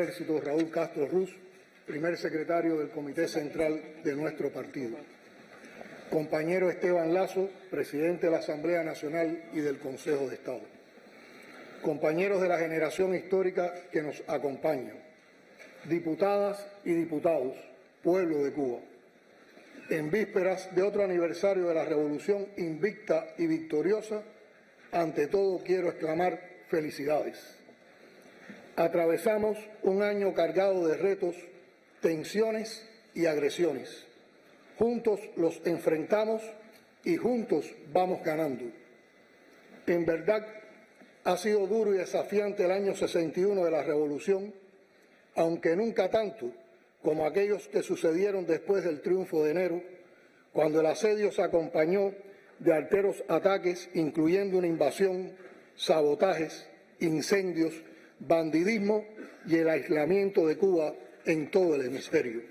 Ejército Raúl Castro Ruz, primer secretario del Comité Central de nuestro partido. Compañero Esteban Lazo, presidente de la Asamblea Nacional y del Consejo de Estado. Compañeros de la generación histórica que nos acompañan, diputadas y diputados, pueblo de Cuba. En vísperas de otro aniversario de la Revolución invicta y victoriosa, ante todo quiero exclamar felicidades. Atravesamos un año cargado de retos, tensiones y agresiones. Juntos los enfrentamos y juntos vamos ganando. En verdad, ha sido duro y desafiante el año 61 de la Revolución, aunque nunca tanto como aquellos que sucedieron después del triunfo de enero, cuando el asedio se acompañó de arteros ataques, incluyendo una invasión, sabotajes, incendios, bandidismo y el aislamiento de Cuba en todo el hemisferio.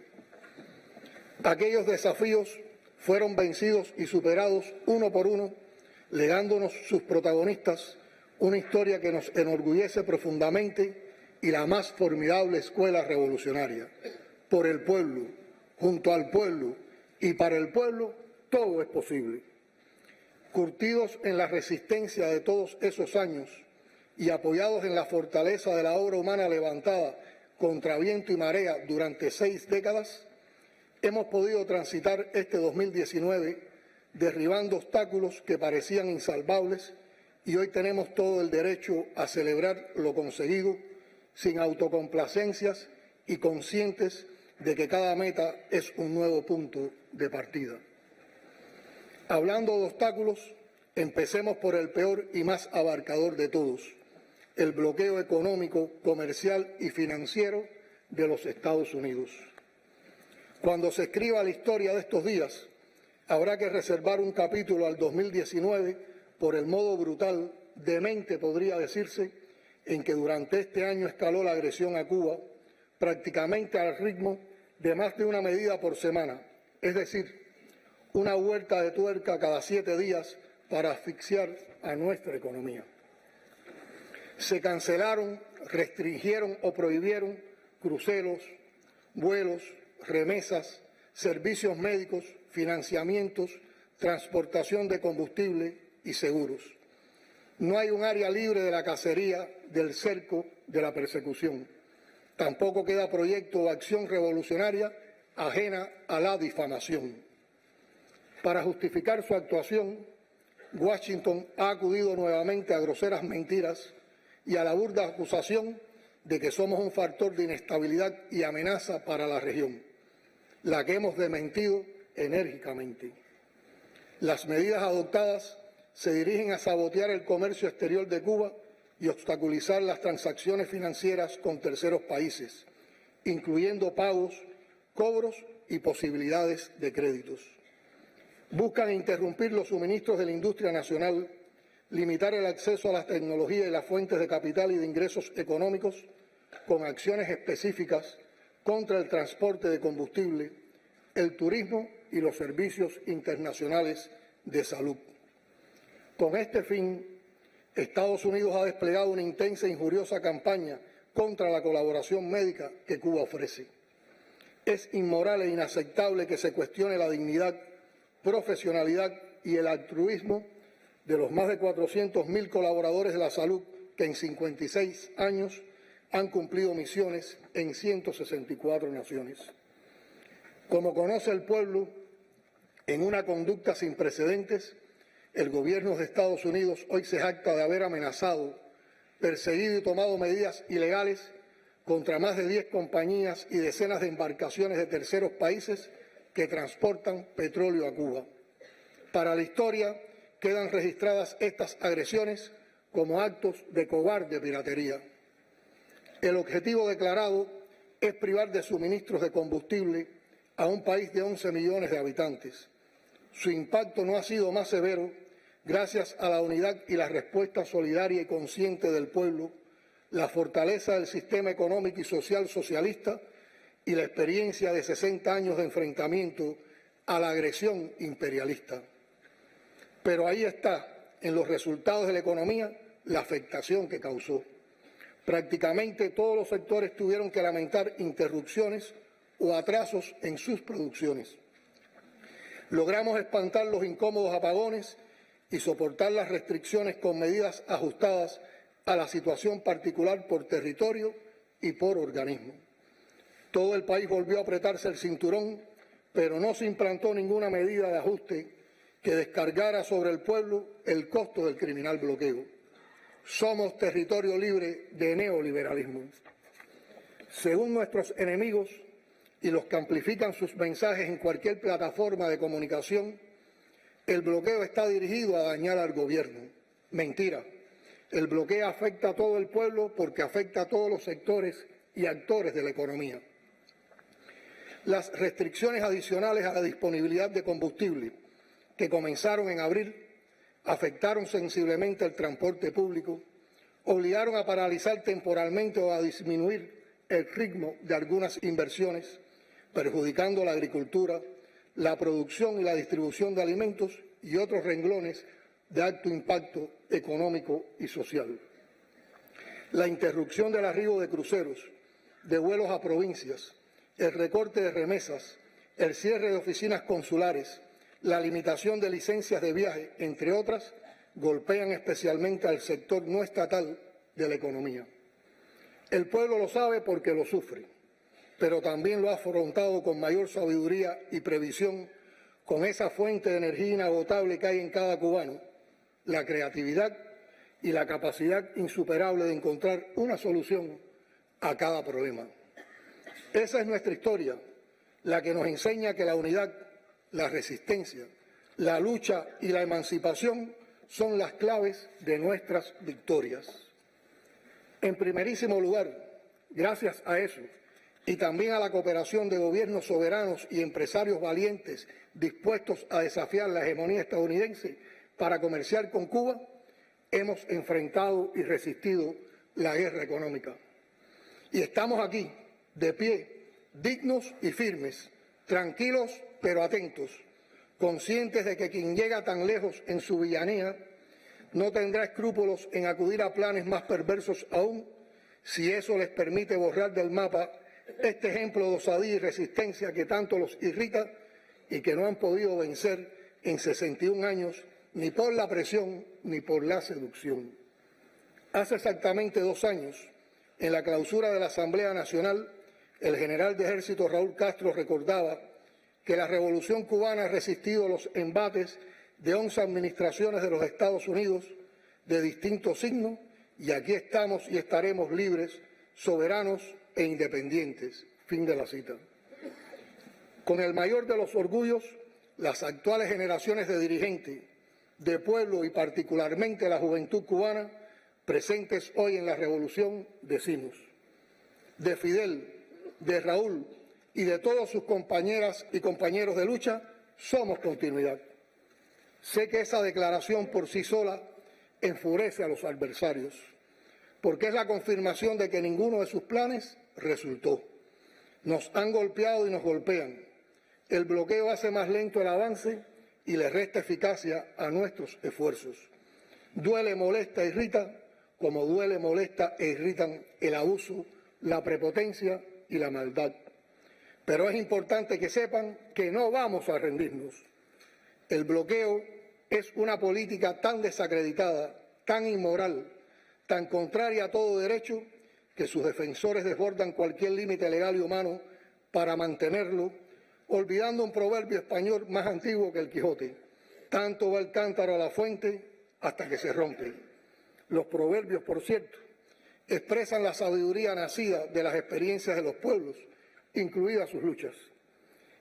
Aquellos desafíos fueron vencidos y superados uno por uno, legándonos sus protagonistas una historia que nos enorgullece profundamente y la más formidable escuela revolucionaria. Por el pueblo, junto al pueblo y para el pueblo, todo es posible. Curtidos en la resistencia de todos esos años y apoyados en la fortaleza de la obra humana levantada contra viento y marea durante 6 décadas, hemos podido transitar este 2019 derribando obstáculos que parecían insalvables y hoy tenemos todo el derecho a celebrar lo conseguido sin autocomplacencias y conscientes de que cada meta es un nuevo punto de partida. Hablando de obstáculos, empecemos por el peor y más abarcador de todos, el bloqueo económico, comercial y financiero de los Estados Unidos. Cuando se escriba la historia de estos días, habrá que reservar un capítulo al 2019 por el modo brutal, demente podría decirse, en que durante este año escaló la agresión a Cuba prácticamente al ritmo de más de una medida por semana, es decir, una vuelta de tuerca cada 7 días para asfixiar a nuestra economía. Se cancelaron, restringieron o prohibieron cruceros, vuelos, remesas, servicios médicos, financiamientos, transportación de combustible y seguros. No hay un área libre de la cacería, del cerco, de la persecución. Tampoco queda proyecto o acción revolucionaria ajena a la difamación. Para justificar su actuación, Washington ha acudido nuevamente a groseras mentiras y a la burda acusación de que somos un factor de inestabilidad y amenaza para la región, la que hemos desmentido enérgicamente. Las medidas adoptadas se dirigen a sabotear el comercio exterior de Cuba y obstaculizar las transacciones financieras con terceros países, incluyendo pagos, cobros y posibilidades de créditos. Buscan interrumpir los suministros de la industria nacional, limitar el acceso a las tecnologías y las fuentes de capital y de ingresos económicos con acciones específicas contra el transporte de combustible, el turismo y los servicios internacionales de salud. Con este fin, Estados Unidos ha desplegado una intensa e injuriosa campaña contra la colaboración médica que Cuba ofrece. Es inmoral e inaceptable que se cuestione la dignidad, profesionalidad y el altruismo de los más de 400.000 colaboradores de la salud que en 56 años han cumplido misiones en 164 naciones. Como conoce el pueblo, en una conducta sin precedentes, el gobierno de Estados Unidos hoy se jacta de haber amenazado, perseguido y tomado medidas ilegales contra más de 10 compañías y decenas de embarcaciones de terceros países que transportan petróleo a Cuba. Para la historia quedan registradas estas agresiones como actos de cobarde piratería. El objetivo declarado es privar de suministros de combustible a un país de 11 millones de habitantes. Su impacto no ha sido más severo gracias a la unidad y la respuesta solidaria y consciente del pueblo, la fortaleza del sistema económico y social socialista y la experiencia de 60 años de enfrentamiento a la agresión imperialista. Pero ahí está, en los resultados de la economía, la afectación que causó. Prácticamente todos los sectores tuvieron que lamentar interrupciones o atrasos en sus producciones. Logramos espantar los incómodos apagones y soportar las restricciones con medidas ajustadas a la situación particular por territorio y por organismo. Todo el país volvió a apretarse el cinturón, pero no se implantó ninguna medida de ajuste que descargara sobre el pueblo el costo del criminal bloqueo. Somos territorio libre de neoliberalismo. Según nuestros enemigos y los que amplifican sus mensajes en cualquier plataforma de comunicación, el bloqueo está dirigido a dañar al gobierno. Mentira. El bloqueo afecta a todo el pueblo porque afecta a todos los sectores y actores de la economía. Las restricciones adicionales a la disponibilidad de combustible que comenzaron en abril afectaron sensiblemente el transporte público, obligaron a paralizar temporalmente o a disminuir el ritmo de algunas inversiones, perjudicando la agricultura, la producción y la distribución de alimentos y otros renglones de alto impacto económico y social. La interrupción del arribo de cruceros, de vuelos a provincias, el recorte de remesas, el cierre de oficinas consulares, la limitación de licencias de viaje, entre otras, golpean especialmente al sector no estatal de la economía. El pueblo lo sabe porque lo sufre, pero también lo ha afrontado con mayor sabiduría y previsión, con esa fuente de energía inagotable que hay en cada cubano, la creatividad y la capacidad insuperable de encontrar una solución a cada problema. Esa es nuestra historia, la que nos enseña que la unidad, la resistencia, la lucha y la emancipación son las claves de nuestras victorias. En primerísimo lugar, gracias a eso, y también a la cooperación de gobiernos soberanos y empresarios valientes dispuestos a desafiar la hegemonía estadounidense para comerciar con Cuba, hemos enfrentado y resistido la guerra económica. Y estamos aquí, de pie, dignos y firmes, tranquilos pero atentos, conscientes de que quien llega tan lejos en su villanía no tendrá escrúpulos en acudir a planes más perversos aún, si eso les permite borrar del mapa este ejemplo de osadía y resistencia que tanto los irrita y que no han podido vencer en 61 años ni por la presión ni por la seducción. Hace exactamente 2 años, en la clausura de la Asamblea Nacional, el general de Ejército Raúl Castro recordaba que la Revolución Cubana ha resistido los embates de 11 administraciones de los Estados Unidos de distintos signos y aquí estamos y estaremos libres, soberanos e independientes. Fin de la cita. Con el mayor de los orgullos, las actuales generaciones de dirigentes, de pueblo y particularmente la juventud cubana, presentes hoy en la revolución, decimos: de Fidel, de Raúl y de todas sus compañeras y compañeros de lucha, somos continuidad. Sé que esa declaración por sí sola enfurece a los adversarios, porque es la confirmación de que ninguno de sus planes resultó. Nos han golpeado y nos golpean. El bloqueo hace más lento el avance y le resta eficacia a nuestros esfuerzos. Duele, molesta, irrita, como duele, molesta e irritan el abuso, la prepotencia y la maldad. Pero es importante que sepan que no vamos a rendirnos. El bloqueo es una política tan desacreditada, tan inmoral, tan contraria a todo derecho, que sus defensores desbordan cualquier límite legal y humano para mantenerlo, olvidando un proverbio español más antiguo que el Quijote: tanto va el cántaro a la fuente hasta que se rompe. Los proverbios, por cierto, expresan la sabiduría nacida de las experiencias de los pueblos, incluidas sus luchas.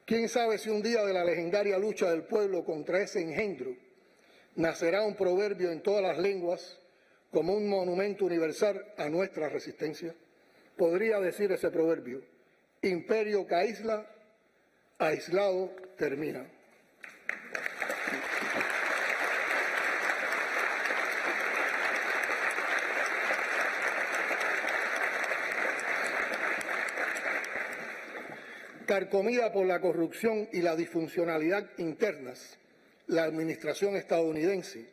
¿Quién sabe si un día de la legendaria lucha del pueblo contra ese engendro nacerá un proverbio en todas las lenguas como un monumento universal a nuestra resistencia? Podría decir ese proverbio: imperio que aísla, aislado termina. Carcomida por la corrupción y la disfuncionalidad internas, la administración estadounidense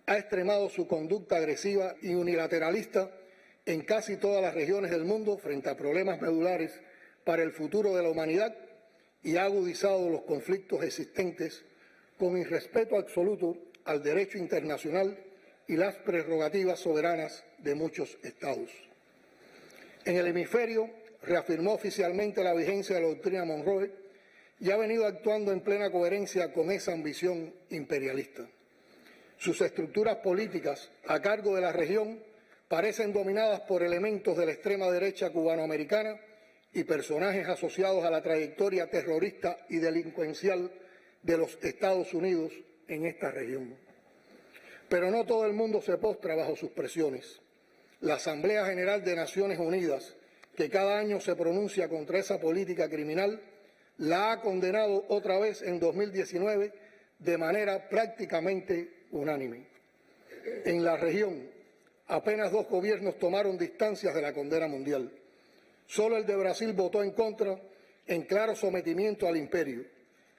ha extremado su conducta agresiva y unilateralista en casi todas las regiones del mundo frente a problemas medulares para el futuro de la humanidad y ha agudizado los conflictos existentes con irrespeto absoluto al derecho internacional y las prerrogativas soberanas de muchos Estados. En el hemisferio reafirmó oficialmente la vigencia de la doctrina Monroe y ha venido actuando en plena coherencia con esa ambición imperialista. Sus estructuras políticas a cargo de la región parecen dominadas por elementos de la extrema derecha cubanoamericana y personajes asociados a la trayectoria terrorista y delincuencial de los Estados Unidos en esta región. Pero no todo el mundo se postra bajo sus presiones. La Asamblea General de Naciones Unidas, que cada año se pronuncia contra esa política criminal, la ha condenado otra vez en 2019 de manera prácticamente unánime. En la región, apenas 2 gobiernos tomaron distancias de la condena mundial. Solo el de Brasil votó en contra en claro sometimiento al imperio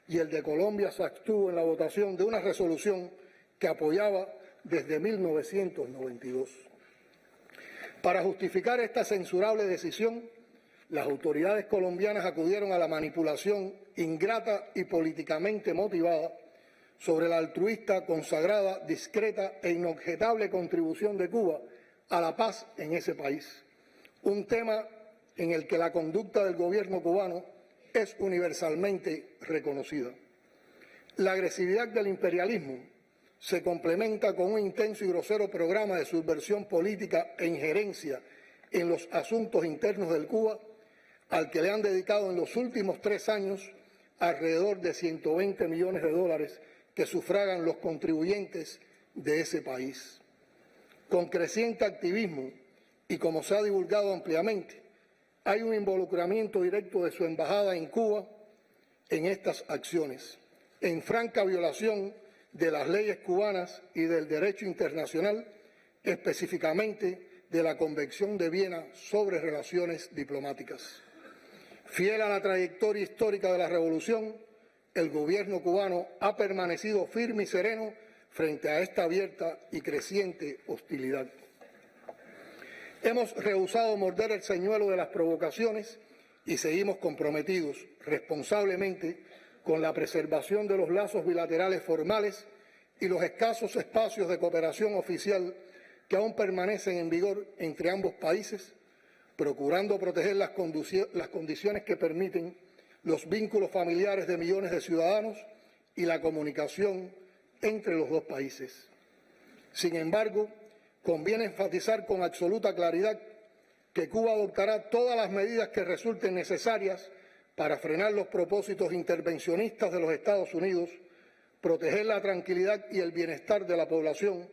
y el de Colombia se abstuvo en la votación de una resolución que apoyaba desde 1992. Para justificar esta censurable decisión, las autoridades colombianas acudieron a la manipulación ingrata y políticamente motivada sobre la altruista, consagrada, discreta e inobjetable contribución de Cuba a la paz en ese país, un tema en el que la conducta del gobierno cubano es universalmente reconocida. La agresividad del imperialismo se complementa con un intenso y grosero programa de subversión política e injerencia en los asuntos internos del Cuba, al que le han dedicado en los últimos 3 años alrededor de 120 millones de dólares que sufragan los contribuyentes de ese país. Con creciente activismo y como se ha divulgado ampliamente, hay un involucramiento directo de su embajada en Cuba en estas acciones, en franca violación de las leyes cubanas y del derecho internacional, específicamente de la Convención de Viena sobre relaciones diplomáticas. Fiel a la trayectoria histórica de la revolución, el gobierno cubano ha permanecido firme y sereno frente a esta abierta y creciente hostilidad. Hemos rehusado morder el señuelo de las provocaciones y seguimos comprometidos responsablemente con la preservación de los lazos bilaterales formales y los escasos espacios de cooperación oficial que aún permanecen en vigor entre ambos países, procurando proteger las condiciones que permiten los vínculos familiares de millones de ciudadanos y la comunicación entre los 2 países. Sin embargo, conviene enfatizar con absoluta claridad que Cuba adoptará todas las medidas que resulten necesarias para frenar los propósitos intervencionistas de los Estados Unidos, proteger la tranquilidad y el bienestar de la población,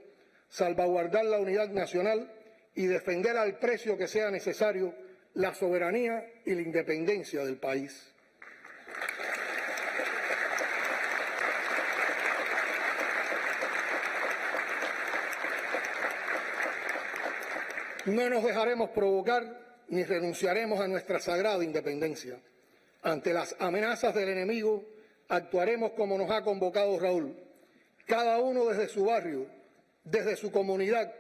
salvaguardar la unidad nacional y defender al precio que sea necesario la soberanía y la independencia del país. No nos dejaremos provocar ni renunciaremos a nuestra sagrada independencia. Ante las amenazas del enemigo, actuaremos como nos ha convocado Raúl. Cada uno desde su barrio, desde su comunidad,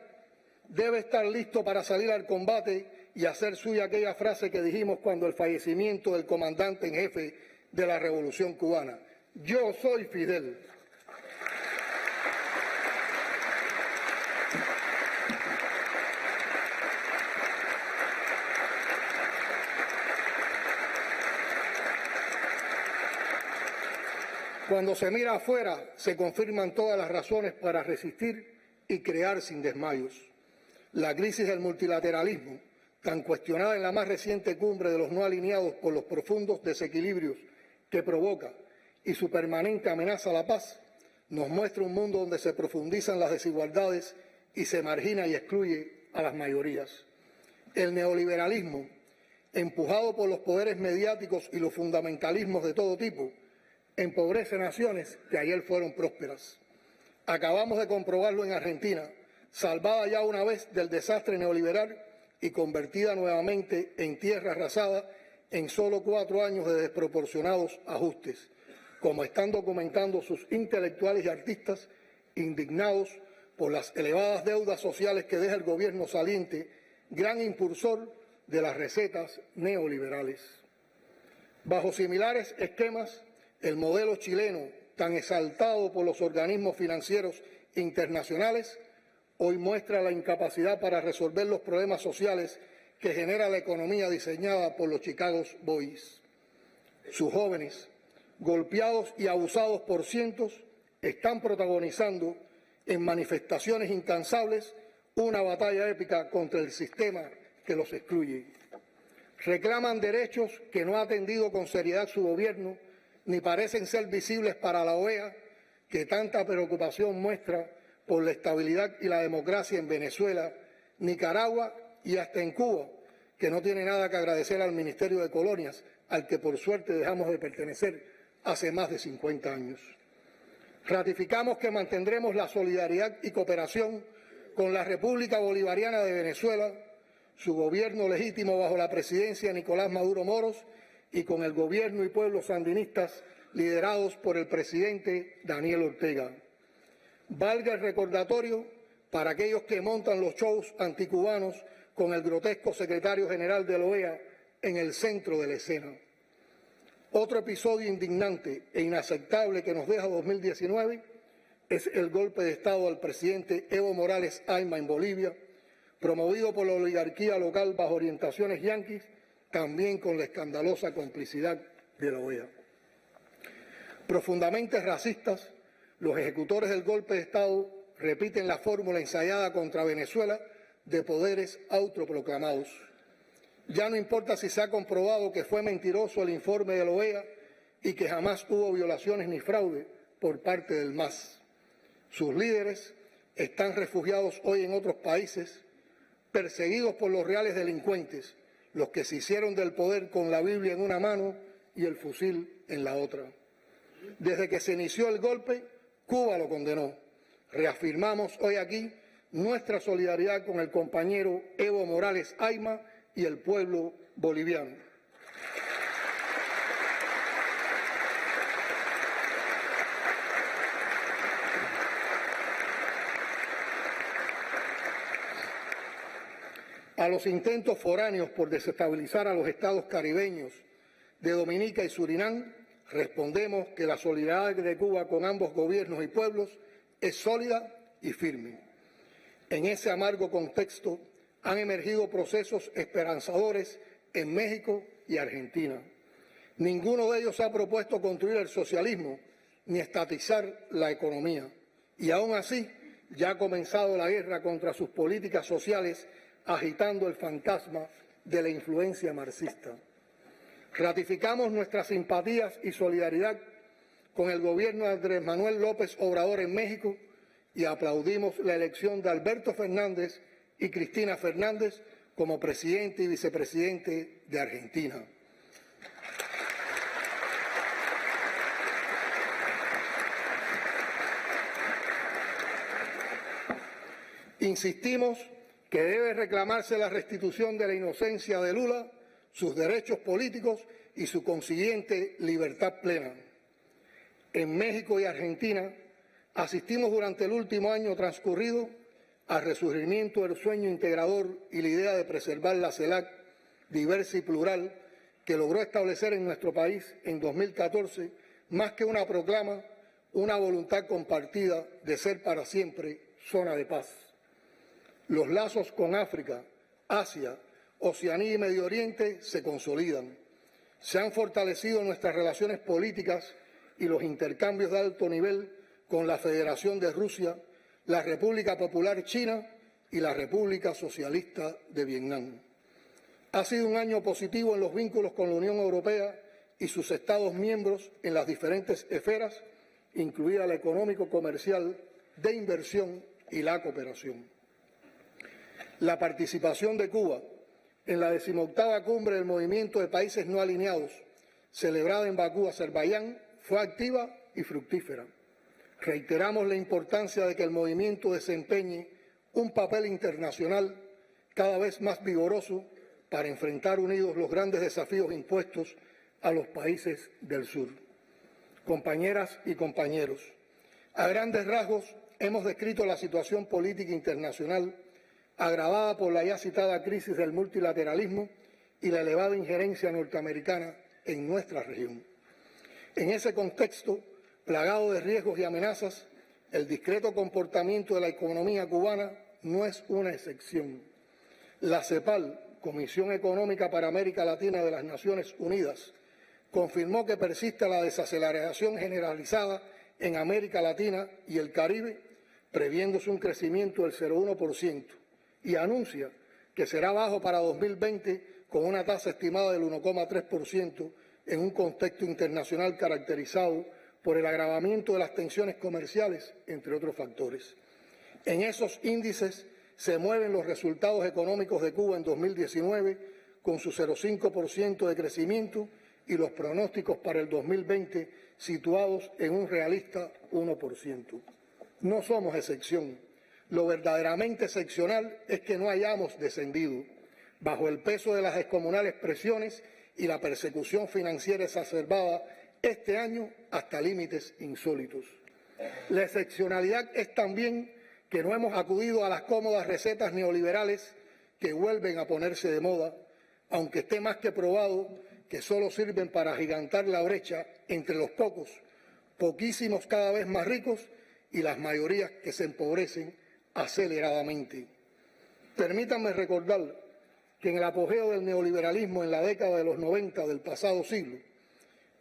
debe estar listo para salir al combate y hacer suya aquella frase que dijimos cuando el fallecimiento del comandante en jefe de la Revolución Cubana: yo soy Fidel. Cuando se mira afuera, se confirman todas las razones para resistir y crear sin desmayos. La crisis del multilateralismo, tan cuestionada en la más reciente cumbre de los no alineados por los profundos desequilibrios que provoca y su permanente amenaza a la paz, nos muestra un mundo donde se profundizan las desigualdades y se margina y excluye a las mayorías. El neoliberalismo, empujado por los poderes mediáticos y los fundamentalismos de todo tipo, empobrece naciones que ayer fueron prósperas. Acabamos de comprobarlo en Argentina, salvada ya una vez del desastre neoliberal y convertida nuevamente en tierra arrasada en solo 4 años de desproporcionados ajustes, como están documentando sus intelectuales y artistas indignados por las elevadas deudas sociales que deja el gobierno saliente gran impulsor de las recetas neoliberales. Bajo similares esquemas, el modelo chileno, tan exaltado por los organismos financieros internacionales, hoy muestra la incapacidad para resolver los problemas sociales que genera la economía diseñada por los Chicago Boys. Sus jóvenes, golpeados y abusados por cientos, están protagonizando en manifestaciones incansables una batalla épica contra el sistema que los excluye. Reclaman derechos que no ha atendido con seriedad su gobierno, ni parecen ser visibles para la OEA, que tanta preocupación muestra por la estabilidad y la democracia en Venezuela, Nicaragua y hasta en Cuba, que no tiene nada que agradecer al Ministerio de Colonias, al que por suerte dejamos de pertenecer hace más de 50 años. Ratificamos que mantendremos la solidaridad y cooperación con la República Bolivariana de Venezuela, su gobierno legítimo bajo la presidencia de Nicolás Maduro Moros y con el gobierno y pueblo sandinistas liderados por el presidente Daniel Ortega. Valga el recordatorio para aquellos que montan los shows anticubanos con el grotesco secretario general de la OEA en el centro de la escena. Otro episodio indignante e inaceptable que nos deja 2019 es el golpe de Estado al presidente Evo Morales Ayma en Bolivia, promovido por la oligarquía local bajo orientaciones yanquis, también con la escandalosa complicidad de la OEA. Profundamente racistas, los ejecutores del golpe de Estado repiten la fórmula ensayada contra Venezuela de poderes autoproclamados. Ya no importa si se ha comprobado que fue mentiroso el informe de la OEA y que jamás hubo violaciones ni fraude por parte del MAS. Sus líderes están refugiados hoy en otros países, perseguidos por los reales delincuentes, los que se hicieron del poder con la Biblia en una mano y el fusil en la otra. Desde que se inició el golpe, Cuba lo condenó. Reafirmamos hoy aquí nuestra solidaridad con el compañero Evo Morales Ayma y el pueblo boliviano. A los intentos foráneos por desestabilizar a los estados caribeños de Dominica y Surinam, respondemos que la solidaridad de Cuba con ambos gobiernos y pueblos es sólida y firme. En ese amargo contexto han emergido procesos esperanzadores en México y Argentina. Ninguno de ellos ha propuesto construir el socialismo ni estatizar la economía. Y aún así, ya ha comenzado la guerra contra sus políticas sociales, agitando el fantasma de la influencia marxista. Ratificamos nuestras simpatías y solidaridad con el gobierno de Andrés Manuel López Obrador en México y aplaudimos la elección de Alberto Fernández y Cristina Fernández como presidente y vicepresidente de Argentina. Insistimos que debe reclamarse la restitución de la inocencia de Lula, sus derechos políticos y su consiguiente libertad plena. En México y Argentina asistimos durante el último año transcurrido al resurgimiento del sueño integrador y la idea de preservar la CELAC diversa y plural que logró establecer en nuestro país en 2014, más que una proclama, una voluntad compartida de ser para siempre zona de paz. Los lazos con África, Asia, Oceanía y Medio Oriente se consolidan. Se han fortalecido nuestras relaciones políticas y los intercambios de alto nivel con la Federación de Rusia, la República Popular China y la República Socialista de Vietnam. Ha sido un año positivo en los vínculos con la Unión Europea y sus Estados miembros en las diferentes esferas, incluida la económico-comercial, de inversión y la cooperación. La participación de Cuba en la 18ª cumbre del Movimiento de Países No Alineados, celebrada en Bakú, Azerbaiyán, fue activa y fructífera. Reiteramos la importancia de que el movimiento desempeñe un papel internacional cada vez más vigoroso para enfrentar unidos los grandes desafíos impuestos a los países del sur. Compañeras y compañeros, a grandes rasgos hemos descrito la situación política internacional agravada por la ya citada crisis del multilateralismo y la elevada injerencia norteamericana en nuestra región. En ese contexto, plagado de riesgos y amenazas, el discreto comportamiento de la economía cubana no es una excepción. La CEPAL, Comisión Económica para América Latina de las Naciones Unidas, confirmó que persiste la desaceleración generalizada en América Latina y el Caribe, previéndose un crecimiento del 0,1%, y anuncia que será bajo para 2020 con una tasa estimada del 1,3% en un contexto internacional caracterizado por el agravamiento de las tensiones comerciales, entre otros factores. En esos índices se mueven los resultados económicos de Cuba en 2019 con su 0,5% de crecimiento y los pronósticos para el 2020 situados en un realista 1%. No somos excepción. Lo verdaderamente excepcional es que no hayamos descendido bajo el peso de las descomunales presiones y la persecución financiera exacerbada este año hasta límites insólitos. La excepcionalidad es también que no hemos acudido a las cómodas recetas neoliberales que vuelven a ponerse de moda, aunque esté más que probado que solo sirven para agigantar la brecha entre los pocos, poquísimos cada vez más ricos y las mayorías que se empobrecen aceleradamente. Permítanme recordar que en el apogeo del neoliberalismo en la década de los 90 del pasado siglo,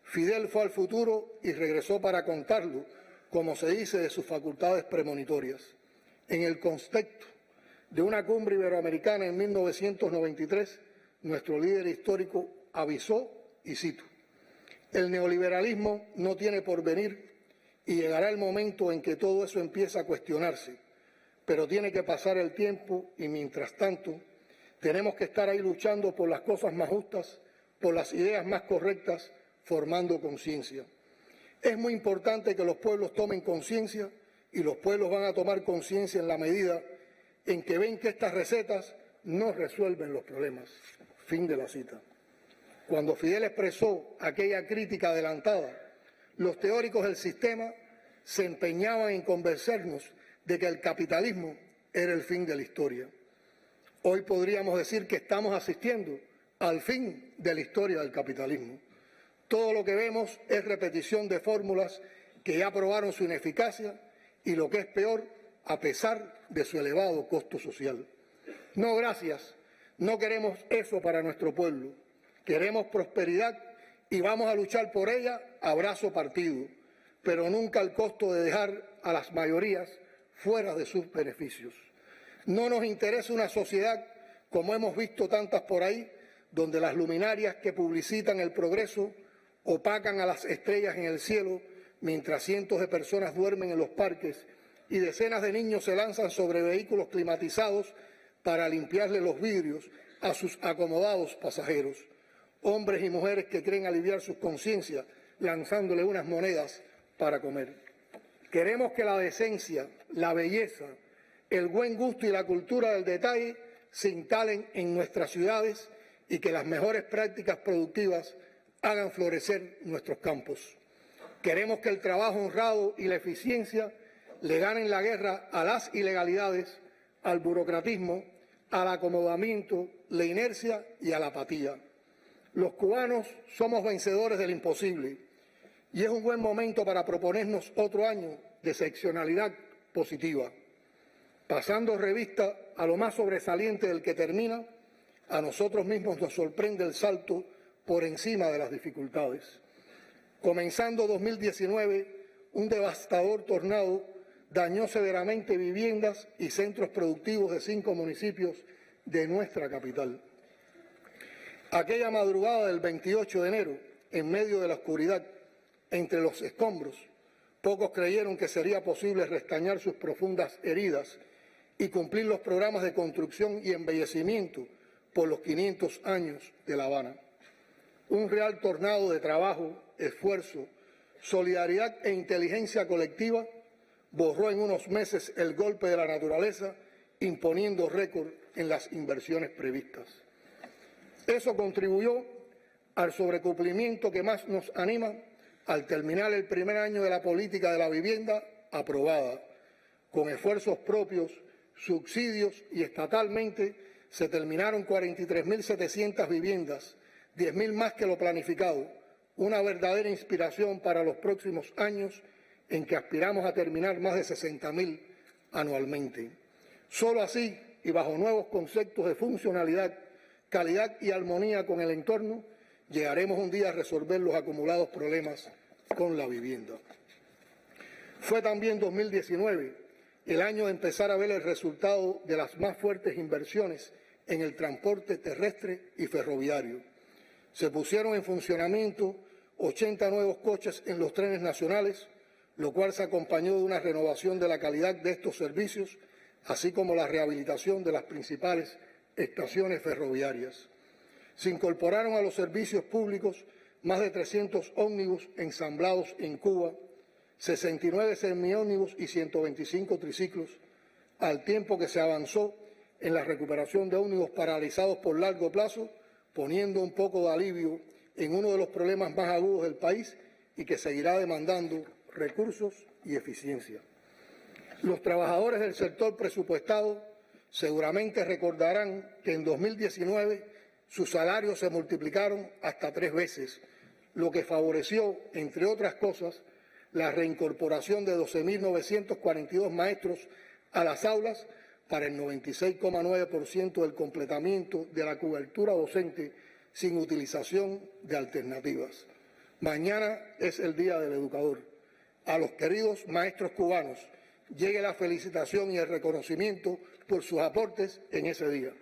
Fidel fue al futuro y regresó para contarlo, como se dice, de sus facultades premonitorias. En el contexto de una cumbre iberoamericana en 1993, nuestro líder histórico avisó, y cito, «El neoliberalismo no tiene porvenir y llegará el momento en que todo eso empieza a cuestionarse, pero tiene que pasar el tiempo y mientras tanto tenemos que estar ahí luchando por las cosas más justas, por las ideas más correctas, formando conciencia. Es muy importante que los pueblos tomen conciencia y los pueblos van a tomar conciencia en la medida en que ven que estas recetas no resuelven los problemas». Fin de la cita. Cuando Fidel expresó aquella crítica adelantada, los teóricos del sistema se empeñaban en convencernos de que el capitalismo era el fin de la historia. Hoy podríamos decir que estamos asistiendo al fin de la historia del capitalismo. Todo lo que vemos es repetición de fórmulas que ya probaron su ineficacia y, lo que es peor, a pesar de su elevado costo social. No, gracias. No queremos eso para nuestro pueblo. Queremos prosperidad y vamos a luchar por ella a brazo partido, pero nunca al costo de dejar a las mayorías fuera de sus beneficios. No nos interesa una sociedad, como hemos visto tantas por ahí, donde las luminarias que publicitan el progreso opacan a las estrellas en el cielo mientras cientos de personas duermen en los parques y decenas de niños se lanzan sobre vehículos climatizados para limpiarle los vidrios a sus acomodados pasajeros. Hombres y mujeres que creen aliviar sus conciencias lanzándole unas monedas para comer. Queremos que la decencia, la belleza, el buen gusto y la cultura del detalle se instalen en nuestras ciudades y que las mejores prácticas productivas hagan florecer nuestros campos. Queremos que el trabajo honrado y la eficiencia le ganen la guerra a las ilegalidades, al burocratismo, al acomodamiento, la inercia y a la apatía. Los cubanos somos vencedores del imposible y es un buen momento para proponernos otro año de excepcionalidad positiva. Pasando revista a lo más sobresaliente del que termina, a nosotros mismos nos sorprende el salto por encima de las dificultades. Comenzando 2019, un devastador tornado dañó severamente viviendas y centros productivos de 5 municipios de nuestra capital. Aquella madrugada del 28 de enero, en medio de la oscuridad, entre los escombros, pocos creyeron que sería posible restañar sus profundas heridas y cumplir los programas de construcción y embellecimiento por los 500 años de La Habana. Un real tornado de trabajo, esfuerzo, solidaridad e inteligencia colectiva borró en unos meses el golpe de la naturaleza, imponiendo récord en las inversiones previstas. Eso contribuyó al sobrecumplimiento que más nos anima al terminar el primer año de la política de la vivienda aprobada, con esfuerzos propios subsidios y estatalmente se terminaron 43.700 viviendas, 10.000 más que lo planificado, una verdadera inspiración para los próximos años en que aspiramos a terminar más de 60.000 anualmente. Solo así y bajo nuevos conceptos de funcionalidad, calidad y armonía con el entorno, llegaremos un día a resolver los acumulados problemas con la vivienda. Fue también 2019 el año de empezar a ver el resultado de las más fuertes inversiones en el transporte terrestre y ferroviario. Se pusieron en funcionamiento 80 nuevos coches en los trenes nacionales, lo cual se acompañó de una renovación de la calidad de estos servicios, así como la rehabilitación de las principales estaciones ferroviarias. Se incorporaron a los servicios públicos más de 300 ómnibus ensamblados en Cuba, 69 semiómnibus y 125 triciclos, al tiempo que se avanzó en la recuperación de ómnibus paralizados por largo plazo, poniendo un poco de alivio en uno de los problemas más agudos del país y que seguirá demandando recursos y eficiencia. Los trabajadores del sector presupuestado seguramente recordarán que en 2019 sus salarios se multiplicaron hasta 3 veces, lo que favoreció, entre otras cosas, la reincorporación de 12.942 maestros a las aulas para el 96,9% del completamiento de la cobertura docente sin utilización de alternativas. Mañana es el Día del Educador. A los queridos maestros cubanos llegue la felicitación y el reconocimiento por sus aportes en ese día.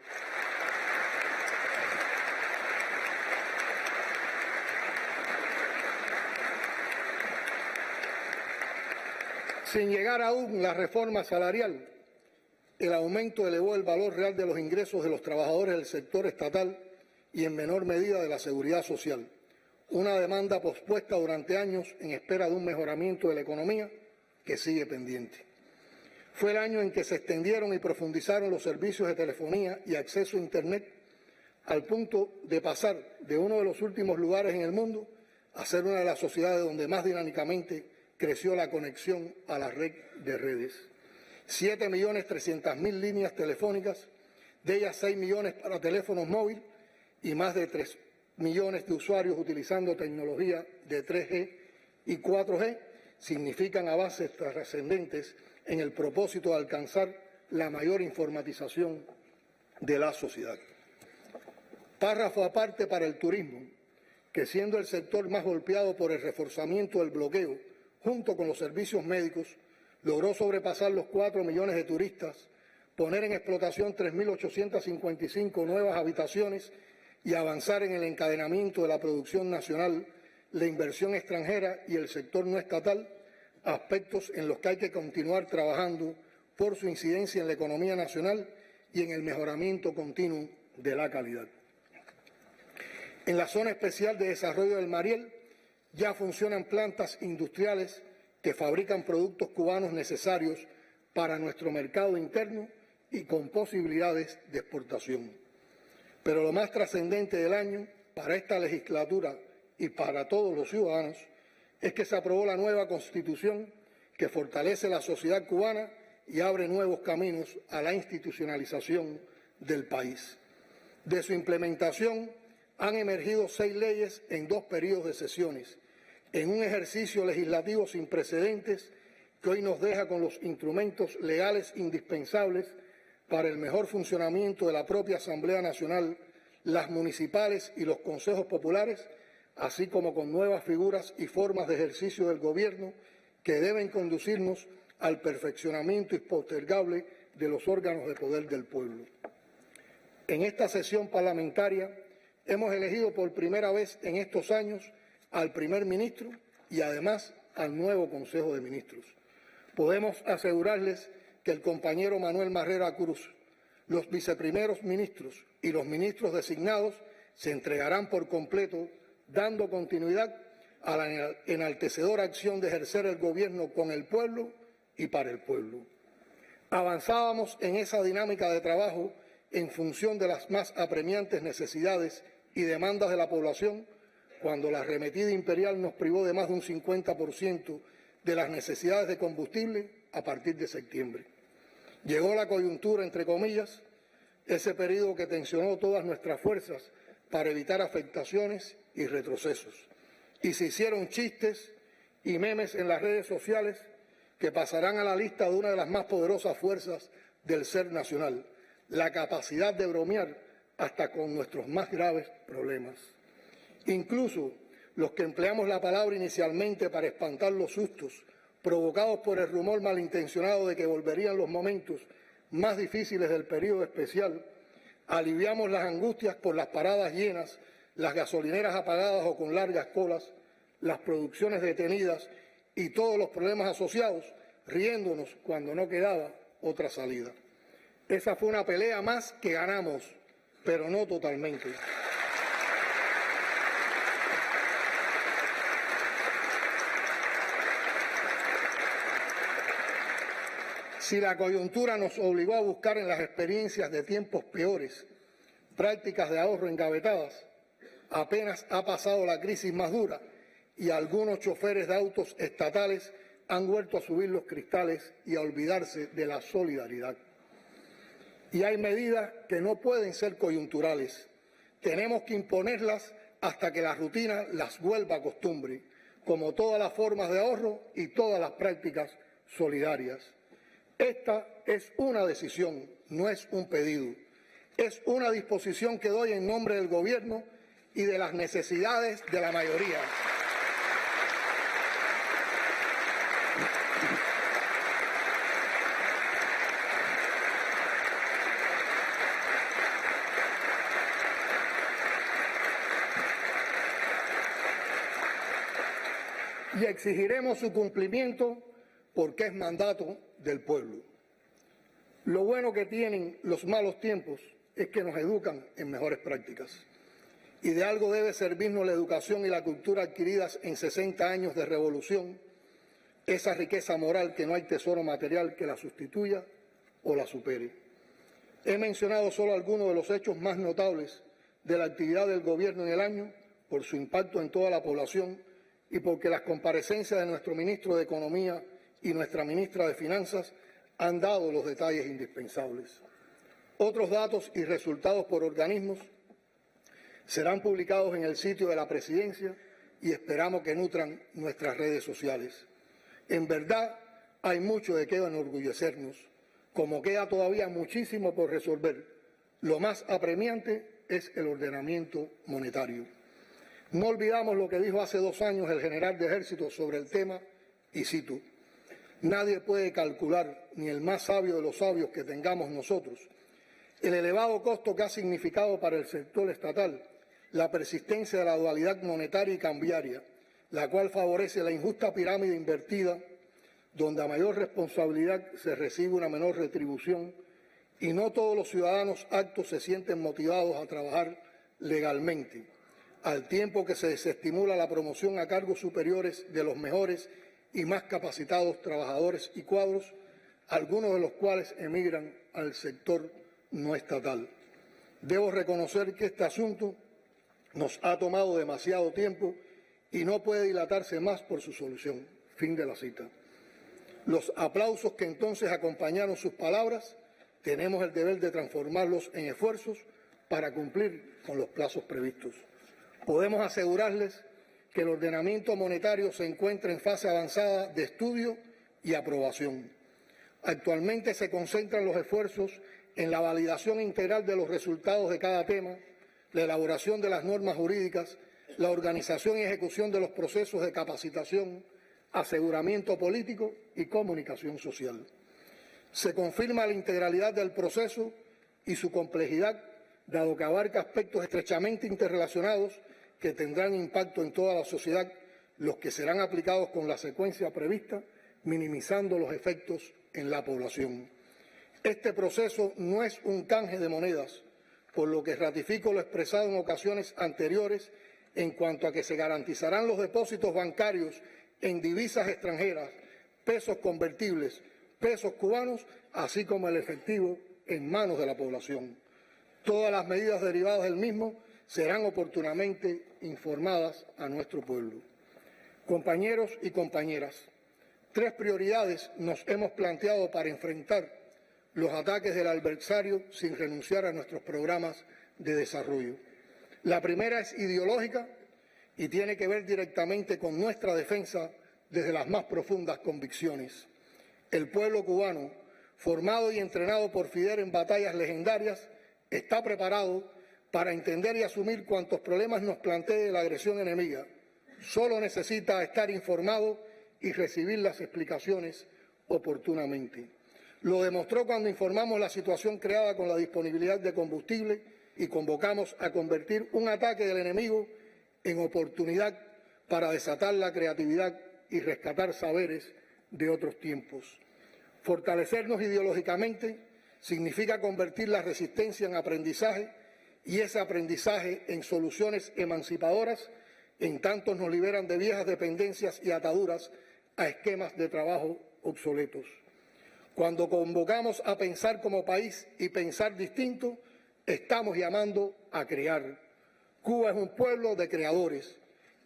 Sin llegar aún la reforma salarial, el aumento elevó el valor real de los ingresos de los trabajadores del sector estatal y en menor medida de la seguridad social, una demanda pospuesta durante años en espera de un mejoramiento de la economía que sigue pendiente. Fue el año en que se extendieron y profundizaron los servicios de telefonía y acceso a Internet al punto de pasar de uno de los últimos lugares en el mundo a ser una de las sociedades donde más dinámicamente creció la conexión a la red de redes. 7.300.000 líneas telefónicas, de ellas 6 millones para teléfonos móviles y más de 3 millones de usuarios utilizando tecnología de 3G y 4G, significan avances trascendentes en el propósito de alcanzar la mayor informatización de la sociedad. Párrafo aparte para el turismo, que siendo el sector más golpeado por el reforzamiento del bloqueo, junto con los servicios médicos, logró sobrepasar los 4 millones de turistas, poner en explotación 3.855 nuevas habitaciones y avanzar en el encadenamiento de la producción nacional, la inversión extranjera y el sector no estatal, aspectos en los que hay que continuar trabajando por su incidencia en la economía nacional y en el mejoramiento continuo de la calidad. En la zona especial de desarrollo del Mariel ya funcionan plantas industriales que fabrican productos cubanos necesarios para nuestro mercado interno y con posibilidades de exportación. Pero lo más trascendente del año para esta legislatura y para todos los ciudadanos es que se aprobó la nueva Constitución que fortalece la sociedad cubana y abre nuevos caminos a la institucionalización del país. De su implementación han emergido 6 leyes en 2 periodos de sesiones, en un ejercicio legislativo sin precedentes que hoy nos deja con los instrumentos legales indispensables para el mejor funcionamiento de la propia Asamblea Nacional, las municipales y los consejos populares, así como con nuevas figuras y formas de ejercicio del gobierno que deben conducirnos al perfeccionamiento impostergable de los órganos de poder del pueblo. En esta sesión parlamentaria hemos elegido por primera vez en estos años al primer ministro y además al nuevo Consejo de Ministros. Podemos asegurarles que el compañero Manuel Marrera Cruz, los viceprimeros ministros y los ministros designados se entregarán por completo, dando continuidad a la enaltecedora acción de ejercer el gobierno con el pueblo y para el pueblo. Avanzábamos en esa dinámica de trabajo en función de las más apremiantes necesidades y demandas de la población cuando la arremetida imperial nos privó de más de un 50% de las necesidades de combustible a partir de septiembre. Llegó la coyuntura, entre comillas, ese periodo que tensionó todas nuestras fuerzas para evitar afectaciones y retrocesos. Y se hicieron chistes y memes en las redes sociales que pasarán a la lista de una de las más poderosas fuerzas del ser nacional, la capacidad de bromear hasta con nuestros más graves problemas. Incluso los que empleamos la palabra inicialmente para espantar los sustos provocados por el rumor malintencionado de que volverían los momentos más difíciles del periodo especial, aliviamos las angustias por las paradas llenas, las gasolineras apagadas o con largas colas, las producciones detenidas y todos los problemas asociados, riéndonos cuando no quedaba otra salida. Esa fue una pelea más que ganamos, pero no totalmente. Si la coyuntura nos obligó a buscar en las experiencias de tiempos peores prácticas de ahorro engavetadas, apenas ha pasado la crisis más dura y algunos choferes de autos estatales han vuelto a subir los cristales y a olvidarse de la solidaridad. Y hay medidas que no pueden ser coyunturales. Tenemos que imponerlas hasta que la rutina las vuelva a costumbre, como todas las formas de ahorro y todas las prácticas solidarias. Esta es una decisión, no es un pedido. Es una disposición que doy en nombre del Gobierno y de las necesidades de la mayoría. Y exigiremos su cumplimiento porque es mandato del pueblo. Lo bueno que tienen los malos tiempos es que nos educan en mejores prácticas. Y de algo debe servirnos la educación y la cultura adquiridas en 60 años de revolución, esa riqueza moral que no hay tesoro material que la sustituya o la supere. He mencionado solo algunos de los hechos más notables de la actividad del Gobierno en el año por su impacto en toda la población y porque las comparecencias de nuestro ministro de Economía y nuestra ministra de Finanzas han dado los detalles indispensables. Otros datos y resultados por organismos serán publicados en el sitio de la Presidencia y esperamos que nutran nuestras redes sociales. En verdad, hay mucho de qué enorgullecernos, como queda todavía muchísimo por resolver. Lo más apremiante es el ordenamiento monetario. No olvidamos lo que dijo hace 2 años el general de Ejército sobre el tema, y cito: nadie puede calcular, ni el más sabio de los sabios que tengamos nosotros, el elevado costo que ha significado para el sector estatal la persistencia de la dualidad monetaria y cambiaria, la cual favorece la injusta pirámide invertida, donde a mayor responsabilidad se recibe una menor retribución y no todos los ciudadanos aptos se sienten motivados a trabajar legalmente, al tiempo que se desestimula la promoción a cargos superiores de los mejores y más capacitados trabajadores y cuadros, algunos de los cuales emigran al sector no estatal. Debo reconocer que este asunto nos ha tomado demasiado tiempo y no puede dilatarse más por su solución. Fin de la cita. Los aplausos que entonces acompañaron sus palabras, tenemos el deber de transformarlos en esfuerzos para cumplir con los plazos previstos. Podemos asegurarles que el ordenamiento monetario se encuentra en fase avanzada de estudio y aprobación. Actualmente se concentran los esfuerzos en la validación integral de los resultados de cada tema, la elaboración de las normas jurídicas, la organización y ejecución de los procesos de capacitación, aseguramiento político y comunicación social. Se confirma la integralidad del proceso y su complejidad, dado que abarca aspectos estrechamente interrelacionados que tendrán impacto en toda la sociedad, los que serán aplicados con la secuencia prevista, minimizando los efectos en la población. Este proceso no es un canje de monedas, por lo que ratifico lo expresado en ocasiones anteriores en cuanto a que se garantizarán los depósitos bancarios en divisas extranjeras, pesos convertibles, pesos cubanos, así como el efectivo en manos de la población. Todas las medidas derivadas del mismo serán oportunamente informadas a nuestro pueblo. Compañeros y compañeras, 3 prioridades nos hemos planteado para enfrentar los ataques del adversario sin renunciar a nuestros programas de desarrollo. La primera es ideológica y tiene que ver directamente con nuestra defensa desde las más profundas convicciones. El pueblo cubano, formado y entrenado por Fidel en batallas legendarias, está preparado para entender y asumir cuantos problemas nos plantee la agresión enemiga. Solo necesita estar informado y recibir las explicaciones oportunamente. Lo demostró cuando informamos la situación creada con la disponibilidad de combustible y convocamos a convertir un ataque del enemigo en oportunidad para desatar la creatividad y rescatar saberes de otros tiempos. Fortalecernos ideológicamente significa convertir la resistencia en aprendizaje y ese aprendizaje en soluciones emancipadoras, en tanto nos liberan de viejas dependencias y ataduras a esquemas de trabajo obsoletos. Cuando convocamos a pensar como país y pensar distinto, estamos llamando a crear. Cuba es un pueblo de creadores,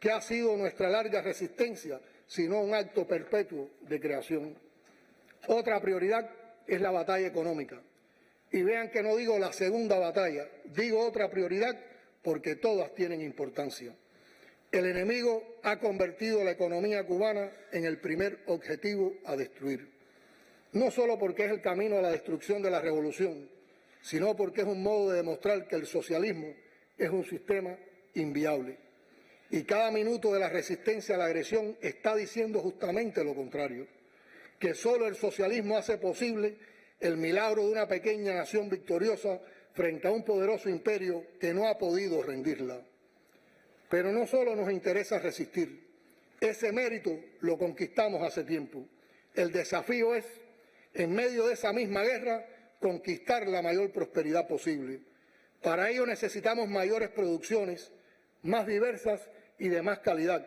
que ha sido nuestra larga resistencia, sino un acto perpetuo de creación. Otra prioridad es la batalla económica. Y vean que no digo la segunda batalla, digo otra prioridad porque todas tienen importancia. El enemigo ha convertido la economía cubana en el primer objetivo a destruir. No solo porque es el camino a la destrucción de la revolución, sino porque es un modo de demostrar que el socialismo es un sistema inviable. Y cada minuto de la resistencia a la agresión está diciendo justamente lo contrario, que solo el socialismo hace posible el milagro de una pequeña nación victoriosa frente a un poderoso imperio que no ha podido rendirla. Pero no solo nos interesa resistir, ese mérito lo conquistamos hace tiempo. El desafío es, en medio de esa misma guerra, conquistar la mayor prosperidad posible. Para ello necesitamos mayores producciones, más diversas y de más calidad,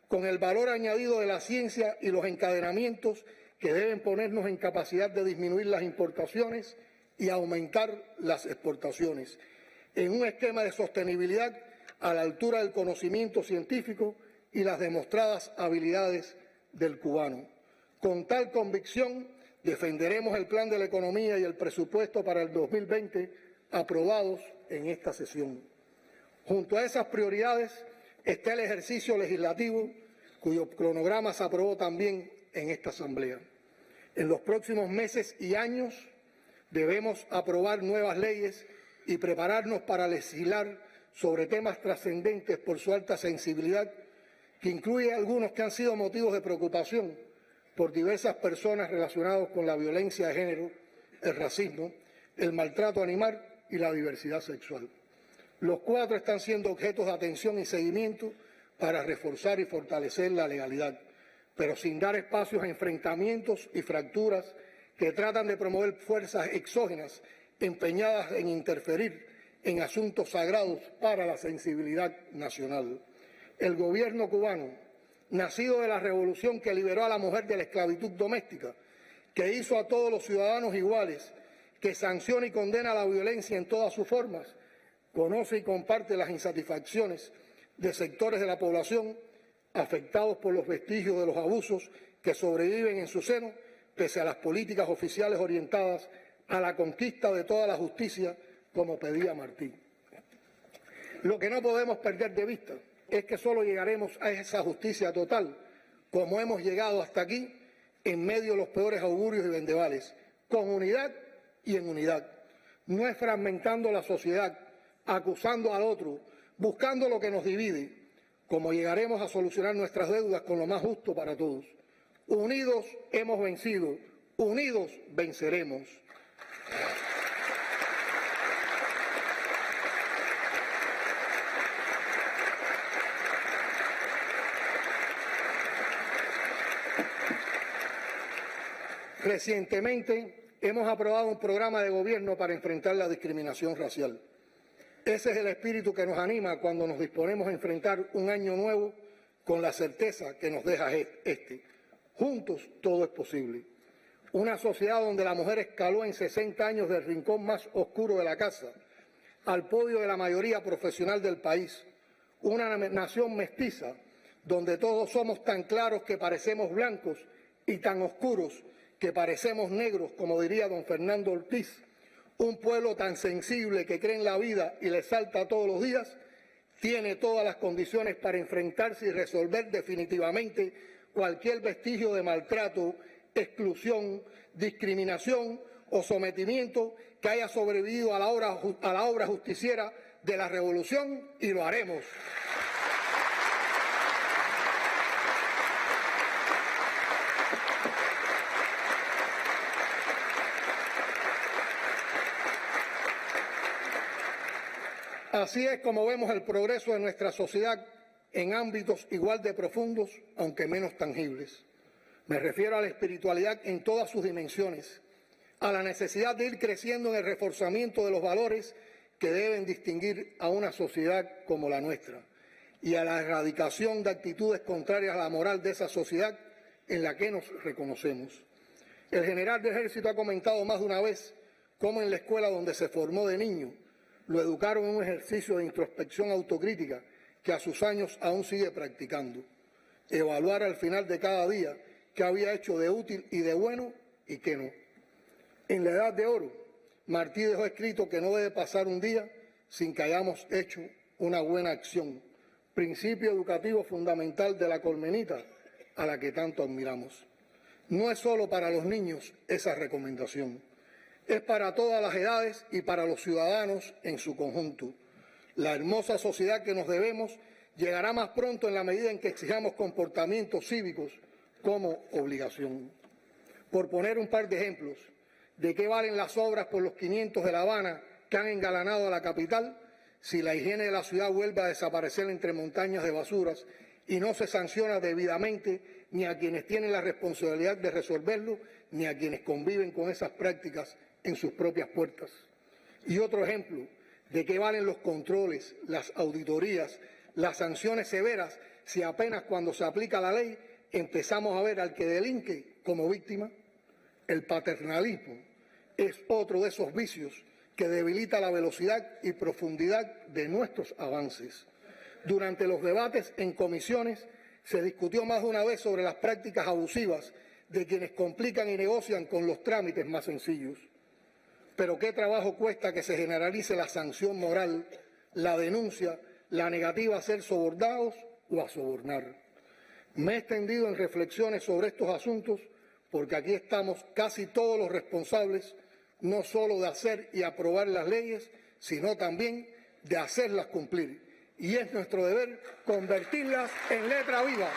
con el valor añadido de la ciencia y los encadenamientos que deben ponernos en capacidad de disminuir las importaciones y aumentar las exportaciones, en un esquema de sostenibilidad a la altura del conocimiento científico y las demostradas habilidades del cubano. Con tal convicción, defenderemos el plan de la economía y el presupuesto para el 2020 aprobados en esta sesión. Junto a esas prioridades está el ejercicio legislativo, cuyo cronograma se aprobó también en esta Asamblea. En los próximos meses y años debemos aprobar nuevas leyes y prepararnos para legislar sobre temas trascendentes por su alta sensibilidad, que incluye algunos que han sido motivos de preocupación por diversas personas relacionados con la violencia de género, el racismo, el maltrato animal y la diversidad sexual. Los cuatro están siendo objetos de atención y seguimiento para reforzar y fortalecer la legalidad, pero sin dar espacios a enfrentamientos y fracturas que tratan de promover fuerzas exógenas empeñadas en interferir en asuntos sagrados para la sensibilidad nacional. El gobierno cubano, nacido de la revolución que liberó a la mujer de la esclavitud doméstica, que hizo a todos los ciudadanos iguales, que sanciona y condena la violencia en todas sus formas, conoce y comparte las insatisfacciones de sectores de la población afectados por los vestigios de los abusos que sobreviven en su seno, pese a las políticas oficiales orientadas a la conquista de toda la justicia, como pedía Martí. Lo que no podemos perder de vista es que solo llegaremos a esa justicia total, como hemos llegado hasta aquí, en medio de los peores augurios y vendavales, con unidad y en unidad. No es fragmentando la sociedad, acusando al otro, buscando lo que nos divide, como llegaremos a solucionar nuestras deudas con lo más justo para todos. Unidos hemos vencido, unidos venceremos. Recientemente hemos aprobado un programa de gobierno para enfrentar la discriminación racial. Ese es el espíritu que nos anima cuando nos disponemos a enfrentar un año nuevo con la certeza que nos deja este. Juntos todo es posible. Una sociedad donde la mujer escaló en 60 años del rincón más oscuro de la casa al podio de la mayoría profesional del país. Una nación mestiza donde todos somos tan claros que parecemos blancos y tan oscuros que parecemos negros, como diría don Fernando Ortiz, un pueblo tan sensible que cree en la vida y le salta todos los días, tiene todas las condiciones para enfrentarse y resolver definitivamente cualquier vestigio de maltrato, exclusión, discriminación o sometimiento que haya sobrevivido a la obra justiciera de la revolución, y lo haremos. Así es como vemos el progreso de nuestra sociedad en ámbitos igual de profundos, aunque menos tangibles. Me refiero a la espiritualidad en todas sus dimensiones, a la necesidad de ir creciendo en el reforzamiento de los valores que deben distinguir a una sociedad como la nuestra, y a la erradicación de actitudes contrarias a la moral de esa sociedad en la que nos reconocemos. El general de ejército ha comentado más de una vez cómo en la escuela donde se formó de niño lo educaron en un ejercicio de introspección autocrítica que a sus años aún sigue practicando. Evaluar al final de cada día qué había hecho de útil y de bueno y qué no. En la Edad de Oro, Martí dejó escrito que no debe pasar un día sin que hayamos hecho una buena acción, principio educativo fundamental de la colmenita a la que tanto admiramos. No es solo para los niños esa recomendación, es para todas las edades y para los ciudadanos en su conjunto. La hermosa sociedad que nos debemos llegará más pronto en la medida en que exijamos comportamientos cívicos como obligación. Por poner un par de ejemplos, ¿de qué valen las obras por los 500 de La Habana que han engalanado a la capital si la higiene de la ciudad vuelve a desaparecer entre montañas de basuras y no se sanciona debidamente ni a quienes tienen la responsabilidad de resolverlo, ni a quienes conviven con esas prácticas en sus propias puertas? Y otro ejemplo, ¿de qué valen los controles, las auditorías, las sanciones severas si apenas cuando se aplica la ley empezamos a ver al que delinque como víctima? El paternalismo es otro de esos vicios que debilita la velocidad y profundidad de nuestros avances. Durante los debates en comisiones se discutió más de una vez sobre las prácticas abusivas de quienes complican y negocian con los trámites más sencillos. Pero qué trabajo cuesta que se generalice la sanción moral, la denuncia, la negativa a ser sobornados o a sobornar. Me he extendido en reflexiones sobre estos asuntos porque aquí estamos casi todos los responsables, no solo de hacer y aprobar las leyes, sino también de hacerlas cumplir. Y es nuestro deber convertirlas en letra viva.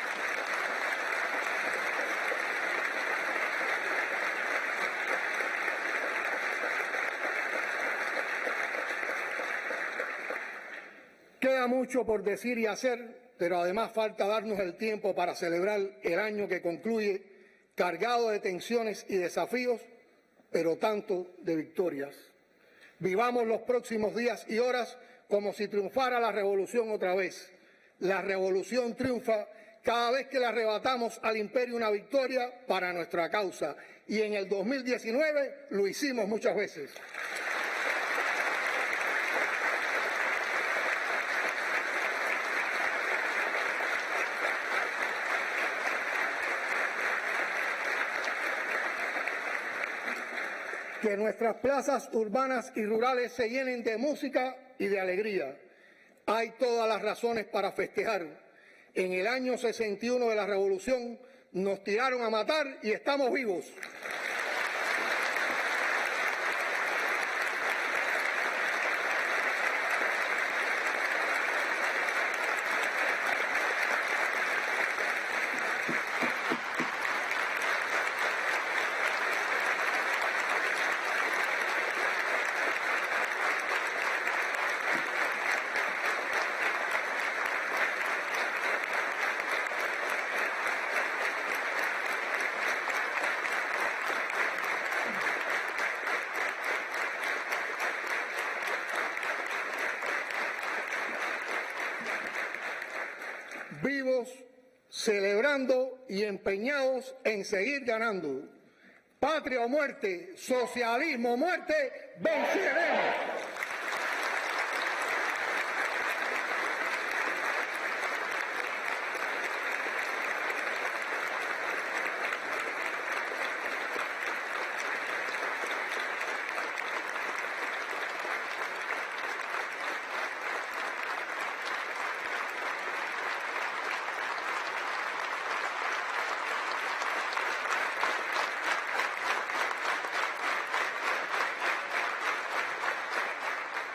Queda mucho por decir y hacer, pero además falta darnos el tiempo para celebrar el año que concluye, cargado de tensiones y desafíos, pero tanto de victorias. Vivamos los próximos días y horas como si triunfara la revolución otra vez. La revolución triunfa cada vez que le arrebatamos al imperio una victoria para nuestra causa. Y en el 2019 lo hicimos muchas veces. Que nuestras plazas urbanas y rurales se llenen de música y de alegría. Hay todas las razones para festejar. En el año 61 de la Revolución nos tiraron a matar y estamos vivos. Vivos, celebrando y empeñados en seguir ganando. Patria o muerte, socialismo o muerte, venceremos.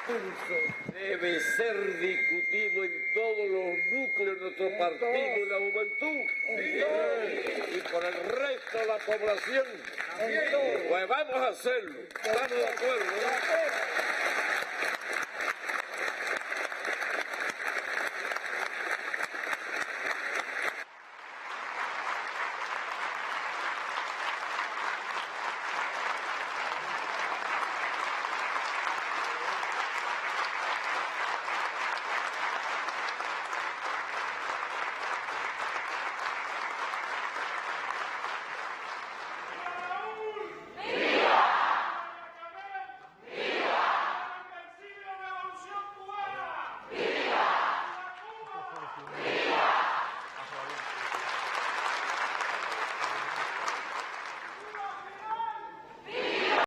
impulso debe ser discutido en todos los núcleos de nuestro partido y la juventud. Y por el resto de la población. Pues vamos a hacerlo. ¿Estamos de acuerdo?